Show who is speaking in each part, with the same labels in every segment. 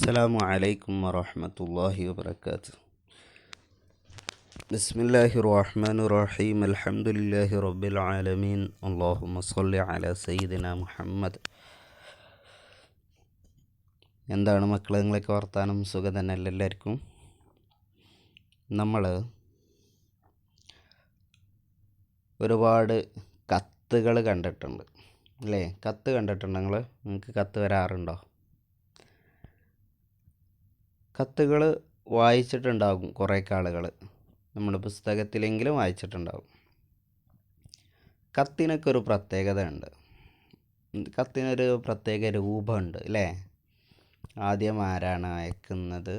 Speaker 1: السلام عليكم ورحمة الله وبركاته. بسم الله الرحمن الرحيم. الحمد لله رب العالمين. اللهم صل على سيدنا മുഹമ്മദ്. എന്താണ് മക്കളെ, നിങ്ങളൊക്കെ വർത്താനം? സുഖം തന്നെയല്ലേ എല്ലാവർക്കും? നമ്മൾ ഒരുപാട് കത്തുകൾ കണ്ടിട്ടുണ്ട് അല്ലേ? കത്ത് കണ്ടിട്ടുണ്ട് നിങ്ങൾക്ക് കത്ത് വരാറുണ്ടോ? കത്തുകൾ വായിച്ചിട്ടുണ്ടാകും കുറേ ആളുകൾ, നമ്മുടെ പുസ്തകത്തിലെങ്കിലും വായിച്ചിട്ടുണ്ടാകും. കത്തിനൊക്കെ ഒരു പ്രത്യേകത ഉണ്ട്. കത്തിനൊരു പ്രത്യേക രൂപമുണ്ട് അല്ലേ? ആദ്യം ആരാണ് അയക്കുന്നത്,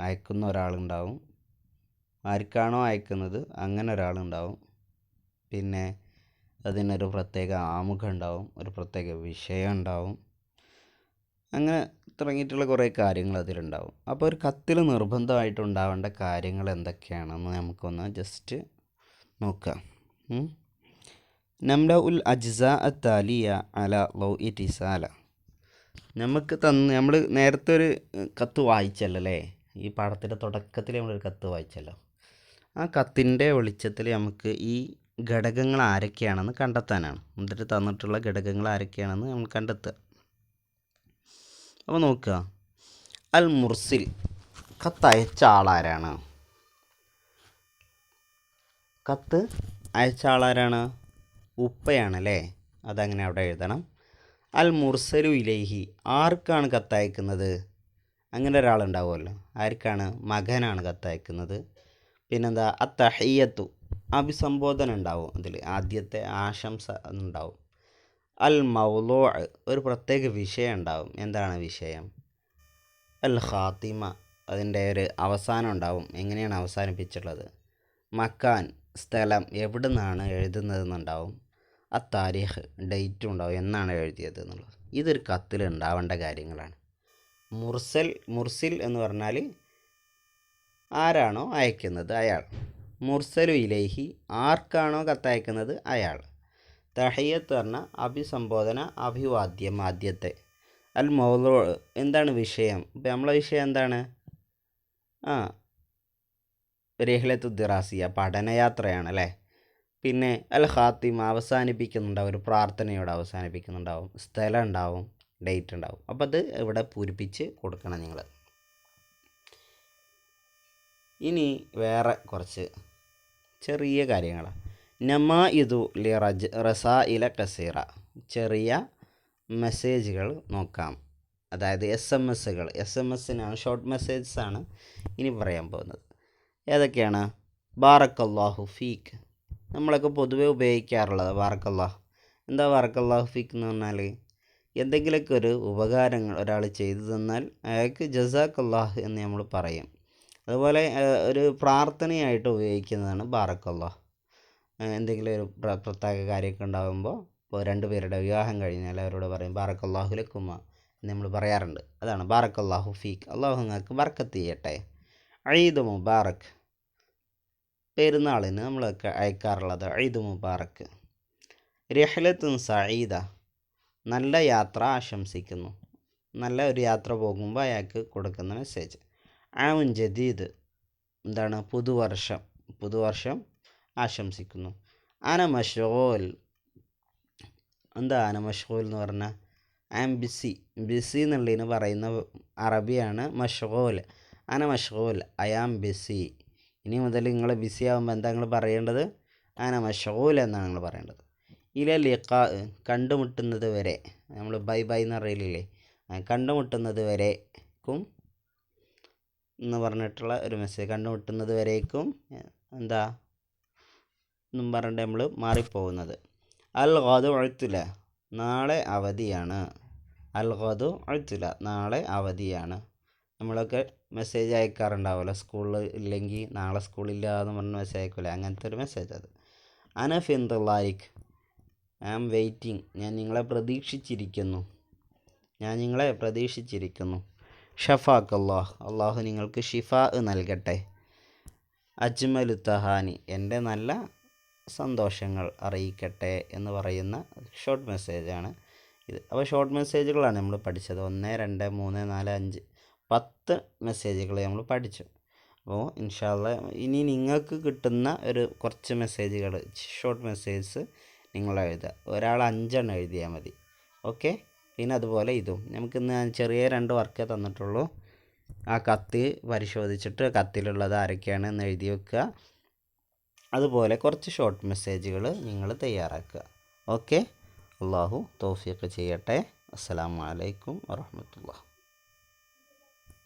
Speaker 1: അയക്കുന്ന ഒരാളുണ്ടാവും. ആർക്കാണോ അയക്കുന്നത് അങ്ങനെ ഒരാളുണ്ടാവും. പിന്നെ അതിനൊരു പ്രത്യേക ആമുഖം ഉണ്ടാവും, ഒരു പ്രത്യേക വിഷയം ഉണ്ടാവും. അങ്ങനെ തുടങ്ങിയിട്ടുള്ള കുറേ കാര്യങ്ങൾ അതിലുണ്ടാവും. അപ്പോൾ ഒരു കത്തിൽ നിർബന്ധമായിട്ടുണ്ടാവേണ്ട കാര്യങ്ങൾ എന്തൊക്കെയാണെന്ന് നമുക്കൊന്ന് ജസ്റ്റ് നോക്കാം. നംല ഉൽ അജ്സ അത്താലിയ അല ലൗ ഇറ്റിസാല. നമ്മൾ നേരത്തെ ഒരു കത്ത് വായിച്ചല്ലോ അല്ലേ? ഈ പാഠത്തിൻ്റെ തുടക്കത്തിൽ നമ്മളൊരു കത്ത് വായിച്ചല്ലോ. ആ കത്തിൻ്റെ വെളിച്ചത്തിൽ നമുക്ക് ഈ ഘടകങ്ങൾ ആരൊക്കെയാണെന്ന് കണ്ടെത്താനാണ്. എന്നിട്ട് തന്നിട്ടുള്ള ഘടകങ്ങൾ ആരൊക്കെയാണെന്ന് നമ്മൾ കണ്ടെത്തുക. അപ്പോൾ നോക്കുക, അൽ മുർസിൽ, കത്ത് അയച്ച ആളാരാണ്? കത്ത് അയച്ച ആളാരാണ്? ഉപ്പയാണല്ലേ? അതങ്ങനെ അവിടെ എഴുതണം. അൽ മുർസലു ഇലൈഹി, ആർക്കാണ് കത്തയക്കുന്നത്? അങ്ങനെ ഒരാളുണ്ടാവുമല്ലോ. ആർക്കാണ്? മകനാണ് കത്തയക്കുന്നത്. പിന്നെന്താ? അത്തഹിയ്യത്തു, അഭിസംബോധന ഉണ്ടാവും. അതിൽ ആദ്യത്തെ ആശംസ ഉണ്ടാവും. അൽ മൗലൂ, ഒരു പ്രത്യേക വിഷയം ഉണ്ടാവും. എന്താണ് വിഷയം? അൽ ഖാത്തിമ, അതിൻ്റെ ഒരു അവസാനം ഉണ്ടാവും. എങ്ങനെയാണ് അവസാനിപ്പിച്ചിട്ടുള്ളത്? മക്കാൻ, സ്ഥലം, എവിടെ നിന്നാണ് എഴുതുന്നതെന്നുണ്ടാവും. താരീഖ്, ഡേറ്റും ഉണ്ടാവും, എന്നാണ് എഴുതിയത് എന്നുള്ളത്. ഇതൊരു കത്തിൽ ഉണ്ടാവേണ്ട കാര്യങ്ങളാണ്. മുർസിൽ എന്ന് പറഞ്ഞാൽ ആരാണോ അയക്കുന്നത് അയാൾ. മുർസലു ഇലൈഹി, ആർക്കാണോ കത്തയക്കുന്നത് അയാൾ. തഹിയ്യത്ത് പറഞ്ഞാൽ അഭിസംബോധന, അഭിവാദ്യം ആദ്യത്തെ. അൽ മൗലൂ, എന്താണ് വിഷയം? ഇപ്പം നമ്മളെ വിഷയം എന്താണ്? റിഹ്ലത്തു ദിറാസിയ, പഠനയാത്രയാണ് അല്ലേ? പിന്നെ അൽ ഖാത്തിമ, അവസാനിപ്പിക്കുന്നുണ്ടാവും, ഒരു പ്രാർത്ഥനയോടെ അവസാനിപ്പിക്കുന്നുണ്ടാവും. സ്ഥലം ഉണ്ടാവും, ഡേറ്റ് ഉണ്ടാവും. അപ്പോൾ അത് ഇവിടെ പൂരിപ്പിച്ച് കൊടുക്കണം നിങ്ങൾ. ഇനി വേറെ കുറച്ച് ചെറിയ കാര്യങ്ങളാണ്. നമാ ഇതു ലി റസായില കസീറ, ചെറിയ മെസ്സേജുകൾ നോക്കാം. അതായത് എസ്-എം-എസിനാണ്, ഷോർട്ട് മെസ്സേജസ് ആണ് ഇനി പറയാൻ പോകുന്നത്. ഏതൊക്കെയാണ്? ബാറക്കല്ലാഹു ഫീക്ക്, നമ്മളൊക്കെ പൊതുവെ ഉപയോഗിക്കാറുള്ളത് ബാറക്കല്ലാഹ്. എന്താ ബാറക്കല്ലാഹു ഫീക്ക് എന്ന് പറഞ്ഞാൽ? എന്തെങ്കിലുമൊക്കെ ഒരു ഉപകാരങ്ങൾ ഒരാൾ ചെയ്തു തന്നാൽ അയാൾക്ക് ജസാക്കല്ലാഹ് എന്ന് നമ്മൾ പറയും. അതുപോലെ ഒരു പ്രാർത്ഥനയായിട്ട് ഉപയോഗിക്കുന്നതാണ് ബാറക്കല്ലാഹ്. എന്തെങ്കിലും ഒരു പ്രത്യേക കാര്യമൊക്കെ ഉണ്ടാകുമ്പോൾ, ഇപ്പോൾ രണ്ടുപേരുടെ വിവാഹം കഴിഞ്ഞാൽ അവരോട് പറയും ബാറക്കല്ലാഹു ലക്കുമ എന്ന് നമ്മൾ പറയാറുണ്ട്. അതാണ് ബാറക്കല്ലാഹു ഫീക്ക്, അള്ളാഹു നിങ്ങൾക്ക് ബർക്കത്ത് ചെയ്യട്ടെ. ഈദ് മുബാറക്ക്, പെരുന്നാളിന് നമ്മളൊക്കെ അയക്കാറുള്ളത് ഈദ് മുബാറക്ക്. റിഹ്ലത്തുൻ സഈദ, നല്ല യാത്ര ആശംസിക്കുന്നു. നല്ല ഒരു യാത്ര പോകുമ്പോൾ അയാൾക്ക് കൊടുക്കുന്ന മെസ്സേജ്. ആമുൻ ജദീദ്, എന്താണ്? പുതുവർഷം ആശംസിക്കുന്നു. അന മഷ്ഗൂൽ, എന്താ അന മഷ്ഗൂൽ എന്ന് പറഞ്ഞാൽ? ഐ ആം ബിസി എന്നുള്ളതിന് പറയുന്ന അറബിയാണ് മഷ്ഗൂൽ. അന മഷ്ഗൂൽ, ഐ ആം ബിസി. ഇനി മുതൽ നിങ്ങൾ ബിസി ആകുമ്പോൾ എന്താ നിങ്ങൾ പറയേണ്ടത്? അന മഷ്ഗൂൽ എന്നാണ് നിങ്ങൾ പറയേണ്ടത്. ഇല ലിഖാ, കണ്ടുമുട്ടുന്നത് വരെ. നമ്മൾ ബൈ എന്ന് പറയില്ലേ? കണ്ടുമുട്ടുന്നത് വരേക്കും എന്ന് പറഞ്ഞിട്ടുള്ള ഒരു മെസ്സേജ്. കണ്ടുമുട്ടുന്നത് വരേക്കും എന്താ എന്നും പറഞ്ഞിട്ട് നമ്മൾ മാറിപ്പോകുന്നത്. അൽ ഗദു ഉഅ്തുല, നാളെ അവധിയാണ്. അൽ ഗദു ഉഅ്തുല, നാളെ അവധിയാണ്. നമ്മളൊക്കെ മെസ്സേജ് അയക്കാറുണ്ടാവുമല്ലോ, സ്കൂളിൽ ഇല്ലെങ്കിൽ നാളെ സ്കൂളില്ല എന്ന് പറഞ്ഞ് മെസ്സേജ് അയക്കില്ല, അങ്ങനത്തെ ഒരു മെസ്സേജ് അത്. അന ഫി ഇന്തിളാരിക്, ഐ ആം വെയിറ്റിംഗ്, ഞാൻ നിങ്ങളെ പ്രതീക്ഷിച്ചിരിക്കുന്നു. ഷഫാക്കല്ലാഹ്, അള്ളാഹു നിങ്ങൾക്ക് ഷിഫാ നൽകട്ടെ. അജ്മലു തഹാനി, എൻ്റെ നല്ല സന്തോഷങ്ങൾ അറിയിക്കട്ടെ എന്ന് പറയുന്ന ഷോർട്ട് മെസ്സേജാണ്. ഇത്. അപ്പോൾ ഷോർട്ട് മെസ്സേജുകളാണ് നമ്മൾ പഠിച്ചത്. 1, 2, 3, 4, 5, 10 മെസ്സേജുകൾ നമ്മൾ പഠിച്ചു. അപ്പോൾ ഇൻഷാ അല്ലാഹ് ഇനി നിങ്ങൾക്ക് കിട്ടുന്ന ഒരു കുറച്ച് മെസ്സേജുകൾ, ഷോർട്ട് മെസ്സേജസ് നിങ്ങൾ എഴുതുക. ഒരാൾ 5 എണ്ണം എഴുതിയാൽ മതി. ഓക്കെ. പിന്നെ അതുപോലെ ഇതും നമുക്കിന്ന് ചെറിയ 2 വർക്കേ തന്നിട്ടുള്ളൂ. ആ കത്ത് പരിശോധിച്ചിട്ട് കത്തിലുള്ളത് ആരൊക്കെയാണ് എന്ന് എഴുതി വെക്കുക. അതുപോലെ കുറച്ച് ഷോർട്ട് മെസ്സേജുകൾ നിങ്ങൾ തയ്യാറാക്കുക. ഓക്കെ. അള്ളാഹു തൗഫീഖ് ചെയ്യട്ടെ. അസ്സലാമു അലൈക്കും വറഹ്മത്തുള്ളാഹി.